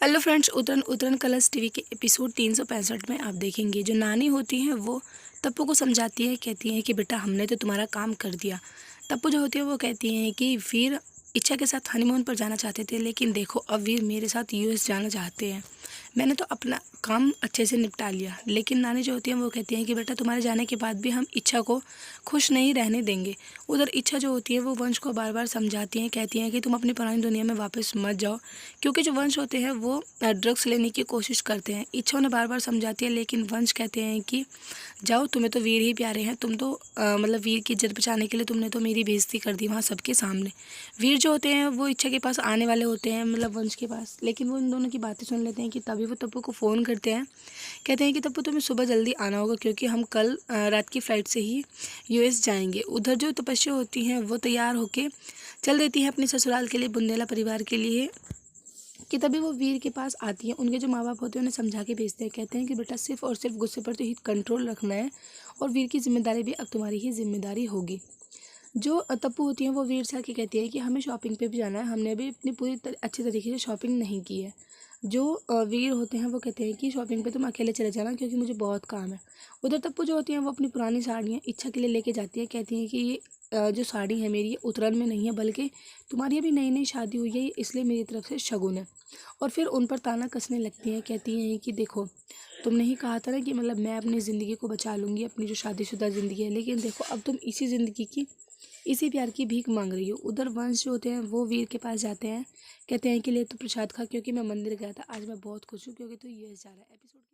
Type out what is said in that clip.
Hello friends, उतरन उतरन Colors TV के episode 365 में आप देखेंगे जो नानी होती हैं वो तप्पू को समझाती है। कहती हैं कि बेटा हमने तो तुम्हारा काम कर दिया। तप्पू जो होती है वो कहती हैं कि वीर इच्छा के साथ हनीमून पर जाना चाहते थे, लेकिन देखो अब वीर मेरे साथ यूएस जाना चाहते हैं। मैंने तो अपना काम अच्छे से निपटा लिया। लेकिन नानी जो होती हैं वो कहती हैं कि बेटा तुम्हारे जाने के बाद भी हम इच्छा को खुश नहीं रहने देंगे। उधर इच्छा जो होती है वो वंश को बार बार समझाती हैं, कहती हैं कि तुम अपनी पुरानी दुनिया में वापस मत जाओ, क्योंकि जो वंश होते हैं वो ड्रग्स लेने की कोशिश करते हैं। इच्छा उन्हें बार बार समझाती है, लेकिन वंश कहते हैं कि जाओ, तुम्हें तो वीर ही प्यारे हैं। तुम तो मतलब वीर की इज्जत बचाने के लिए तुमने तो मेरी बेइज्जती कर दी वहाँ सबके सामने। वीर जो होते हैं वो इच्छा के पास आने वाले होते हैं, मतलब वंश के पास, लेकिन वो इन दोनों की बातें सुन लेते हैं कि तभी वो तप्पू को फ़ोन करते हैं। कहते हैं कि तप्पू तुम्हें सुबह जल्दी आना होगा, क्योंकि हम कल रात की फ़्लाइट से ही यूएस जाएंगे। उधर जो तपस्या होती हैं वो तैयार होके चल देती हैं अपने ससुराल के लिए, बुंदेला परिवार के लिए। कि तभी वो वीर के पास आती हैं। उनके जो माँ बाप होते हैं उन्हें समझा के भेजते हैं, कहते हैं कि बेटा सिर्फ और सिर्फ गुस्से पर तो ही कंट्रोल रखना है, और वीर की जिम्मेदारी भी अब तुम्हारी ही जिम्मेदारी होगी। जो तप्पू होती हैं वो वीर से आके कहती है कि हमें शॉपिंग पे भी जाना है, हमने अभी अपनी अच्छी तरीके से शॉपिंग नहीं की है। जो वीर होते हैं वो कहते हैं कि शॉपिंग पे तुम अकेले चले जाना, क्योंकि मुझे बहुत काम है। उधर तप्पू जो होती हैं वो अपनी पुरानी साड़ियाँ इच्छा के लिए लेके जाती है। कहती हैं कि ये जो साड़ी है मेरी, ये उतरन में नहीं है, बल्कि तुम्हारी अभी नई नई शादी हुई है, इसलिए मेरी तरफ से शगुन है। और फिर उन पर ताना कसने लगती हैं। कहती हैं कि देखो, तुमने ही कहा था ना कि मतलब मैं अपनी ज़िंदगी को बचा लूँगी, अपनी जो शादीशुदा ज़िंदगी है, लेकिन देखो अब तुम इसी ज़िंदगी की इसी प्यार की भीख मांग रही हो। उधर वंश जो होते हैं वो वीर के पास जाते हैं। कहते हैं कि ले तो प्रसाद खा, क्योंकि मैं मंदिर गया था, आज मैं बहुत खुश हूँ क्योंकि तू यूएस जा रहा है। एपिसोड